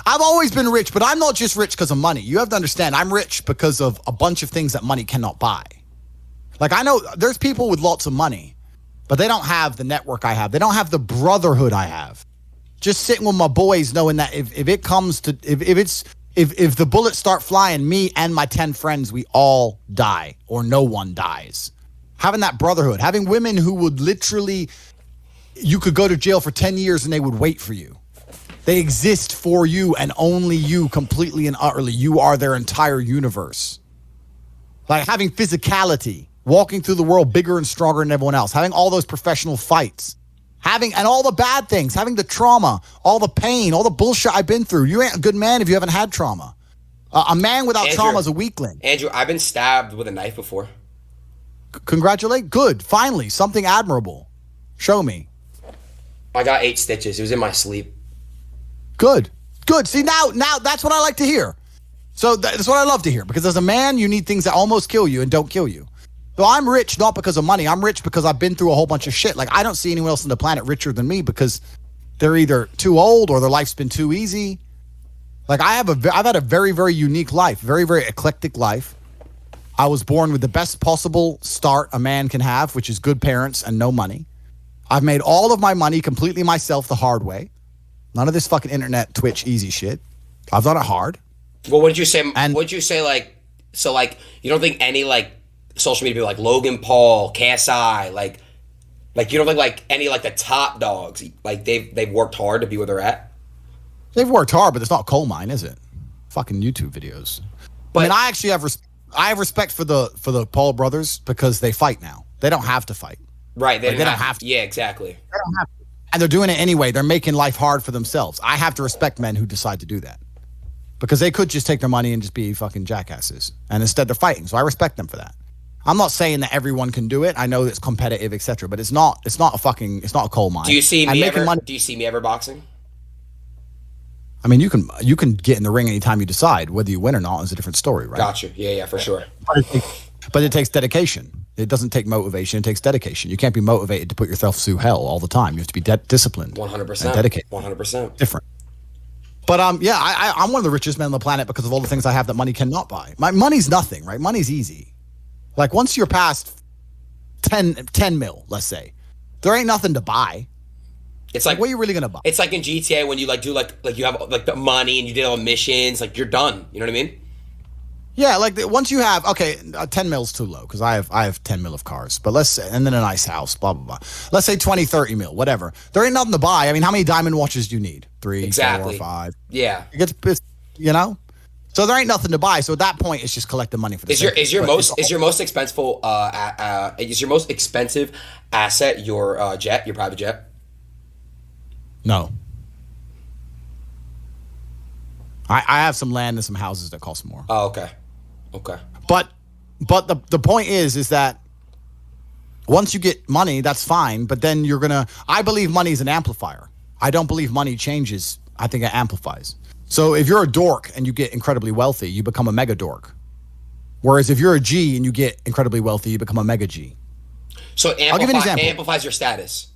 I've always been rich, but I'm not just rich because of money. You have to understand, I'm rich because of a bunch of things that money cannot buy. Like, I know there's people with lots of money, but they don't have the network I have. They don't have the brotherhood I have. Just sitting with my boys, knowing that if the bullets start flying, me and my 10 friends, we all die or no one dies. Having that brotherhood, having women who would literally, you could go to jail for 10 years and they would wait for you. They exist for you and only you, completely and utterly. You are their entire universe. Like having physicality, walking through the world bigger and stronger than everyone else, having all those professional fights, and all the bad things, having the trauma, all the pain, all the bullshit I've been through. You ain't a good man if you haven't had trauma. A man without trauma is a weakling. Andrew, I've been stabbed with a knife before. Congratulate. Good. Finally, something admirable. Show me. I got 8 stitches. It was in my sleep. Good. See, now that's what I like to hear. So that's what I love to hear, because as a man, you need things that almost kill you and don't kill you. So I'm rich not because of money. I'm rich because I've been through a whole bunch of shit. Like, I don't see anyone else on the planet richer than me because they're either too old or their life's been too easy. Like, I've had a very, very unique life, very, very eclectic life. I was born with the best possible start a man can have, which is good parents and no money. I've made all of my money completely myself the hard way. None of this fucking internet, Twitch, easy shit. I've done it hard. Well, what did you say? You don't think any, like, social media people like Logan Paul, KSI, like you don't think like any like the top dogs, like they've worked hard to be where they're at? They've worked hard, but it's not a coal mine, is it? Fucking YouTube videos. But I mean, I actually have respect for the Paul brothers because they fight now. They don't have to fight. Right. They don't have to. Yeah, exactly. They don't have to. And they're doing it anyway. They're making life hard for themselves. I have to respect men who decide to do that. Because they could just take their money and just be fucking jackasses. And instead they're fighting. So I respect them for that. I'm not saying that everyone can do it. I know it's competitive, etc. But it's not a coal mine. Do you see me ever boxing? I mean, you can get in the ring anytime you decide. Whether you win or not is a different story, right? Gotcha. Yeah, for sure. But it takes dedication. It doesn't take motivation. It takes dedication. You can't be motivated to put yourself through hell all the time. You have to be disciplined. 100%. And dedicated. 100%. Different. But I'm one of the richest men on the planet because of all the things I have that money cannot buy. My money's nothing, right? Money's easy. Like, once you're past 10 mil, let's say, there ain't nothing to buy. It's like, what are you really gonna buy? It's like in GTA when you like do like you have like the money and you did all the missions, like you're done. You know what I mean? Yeah, like once you have 10 mil's too low because I have 10 mil of cars, but let's say, and then a nice house, blah blah blah. Let's say 20, 30 mil, whatever. There ain't nothing to buy. I mean, how many diamond watches do you need? 3, exactly. 4, 5. Yeah, it gets pissed, you know. So there ain't nothing to buy. So at that point, it's just collecting money for the. Is your most expensive asset your jet, your private jet? No. I have some land and some houses that cost more. Oh, okay. But the point is that once you get money, that's fine. But then I believe money is an amplifier. I don't believe money changes. I think it amplifies. So if you're a dork and you get incredibly wealthy, you become a mega dork. Whereas if you're a G and you get incredibly wealthy, you become a mega G. So I'll give you an example. Amplifies your status.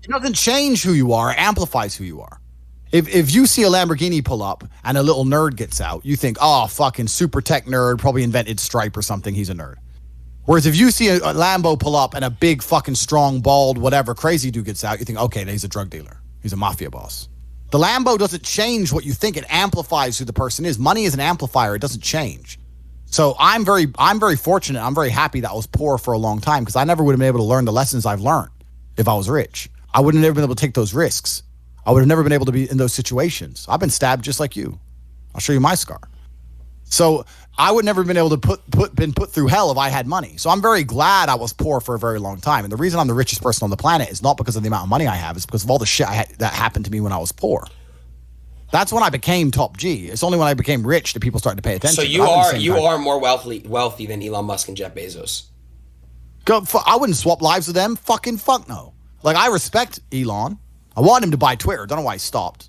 It doesn't change who you are. It amplifies who you are. If you see a Lamborghini pull up and a little nerd gets out, you think, oh, fucking super tech nerd, probably invented Stripe or something. He's a nerd. Whereas if you see a Lambo pull up and a big fucking strong, bald, whatever crazy dude gets out, you think, okay, he's a drug dealer. He's a mafia boss. The Lambo doesn't change what you think. It amplifies who the person is. Money is an amplifier. It doesn't change. So I'm very fortunate. I'm very happy that I was poor for a long time because I never would have been able to learn the lessons I've learned if I was rich. I would have never been able to take those risks. I would have never been able to be in those situations. I've been stabbed just like you. I'll show you my scar. So I would never have been able to been put through hell if I had money. So I'm very glad I was poor for a very long time. And the reason I'm the richest person on the planet is not because of the amount of money I have. It's because of all the shit that happened to me when I was poor. That's when I became top G. It's only when I became rich that people started to pay attention. So you are more wealthy than Elon Musk and Jeff Bezos. I wouldn't swap lives with them. Fucking fuck no. Like, I respect Elon. I want him to buy Twitter. Don't know why he stopped.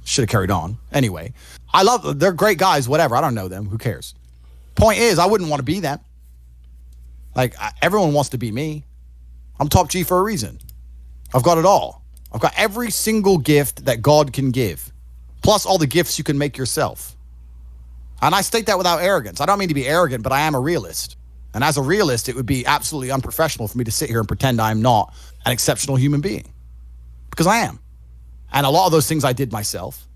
Should have carried on. Anyway, they're great guys, whatever. I don't know them. Who cares? Point is, I wouldn't want to be them. Like, everyone wants to be me. I'm top G for a reason. I've got it all. I've got every single gift that God can give. plus all the gifts you can make yourself. And I state that without arrogance. I don't mean to be arrogant, but I am a realist. And as a realist, it would be absolutely unprofessional for me to sit here and pretend I'm not an exceptional human being. Because I am. And a lot of those things I did myself.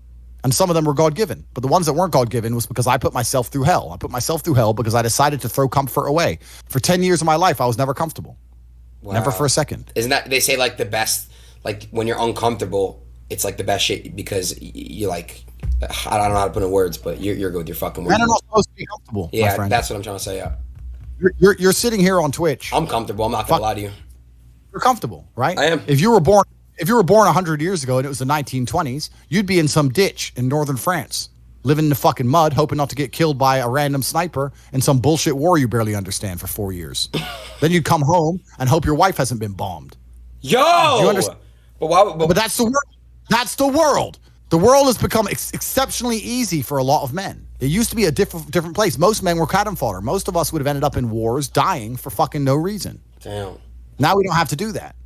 And some of them were God-given. But the ones that weren't God-given was because I put myself through hell. I put myself through hell because I decided to throw comfort away. For 10 years of my life, I was never comfortable. Wow. Never for a second. Isn't that, they say like the best, like when you're uncomfortable, it's like the best shit because you like, I don't know how to put in words, but you're good with your fucking words. Men are not supposed to be comfortable, yeah, my friend. That's what I'm trying to say, yeah. You're sitting here on Twitch. I'm comfortable. I'm not going to lie to you. You're comfortable, right? I am. If you were born 100 years ago and it was the 1920s, you'd be in some ditch in northern France, living in the fucking mud, hoping not to get killed by a random sniper in some bullshit war you barely understand for 4 years. Then you'd come home and hope your wife hasn't been bombed. Yo! You understand? But that's the world. That's the world. The world has become exceptionally easy for a lot of men. It used to be a different place. Most men were cannon fodder. Most of us would have ended up in wars, dying for fucking no reason. Damn. Now we don't have to do that.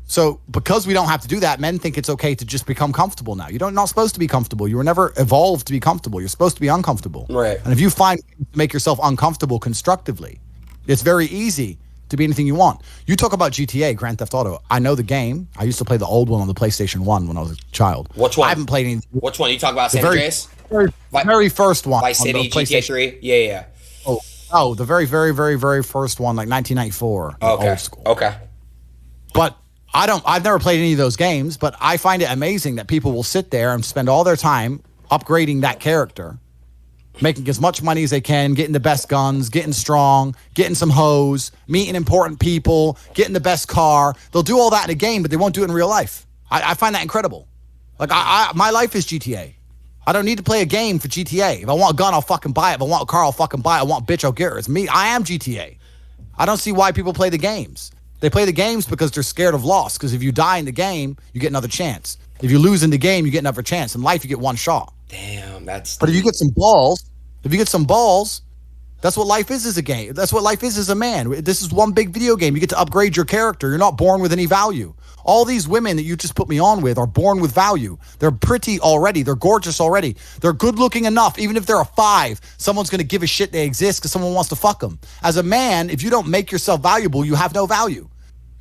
So because we don't have to do that, men think it's okay to just become comfortable now. You're not supposed to be comfortable. You were never evolved to be comfortable. You're supposed to be uncomfortable. Right. And if you find to make yourself uncomfortable constructively, it's very easy to be anything you want. You talk about GTA, Grand Theft Auto. I know the game. I used to play the old one on the PlayStation 1 when I was a child. Which one? I haven't played any. Which one? You talk about San Andreas? Very first one. Vice City, GTA 3? Yeah. Oh, the very, very, very, very first one, like 1994. Okay. Old school. Okay. But I've never played any of those games, but I find it amazing that people will sit there and spend all their time upgrading that character, making as much money as they can, getting the best guns, getting strong, getting some hoes, meeting important people, getting the best car. They'll do all that in a game, but they won't do it in real life. I find that incredible. Like my life is GTA. I don't need to play a game for GTA. If I want a gun, I'll fucking buy it. If I want a car, I'll fucking buy it. I want a bitch, I'll get her. It's me. I am GTA. I don't see why people play the games. They play the games because they're scared of loss. Because if you die in the game, you get another chance. If you lose in the game, you get another chance. In life, you get one shot. Damn, that's... But if you get some balls, that's what life is as a game. That's what life is as a man. This is one big video game. You get to upgrade your character. You're not born with any value. All these women that you just put me on with are born with value. They're pretty already. They're gorgeous already. They're good looking enough. Even if they're a 5, someone's going to give a shit they exist because someone wants to fuck them. As a man, if you don't make yourself valuable, you have no value.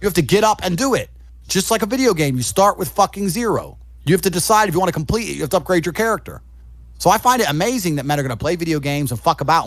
You have to get up and do it. Just like a video game, you start with fucking 0. You have to decide if you want to complete it. You have to upgrade your character. So I find it amazing that men are going to play video games and fuck about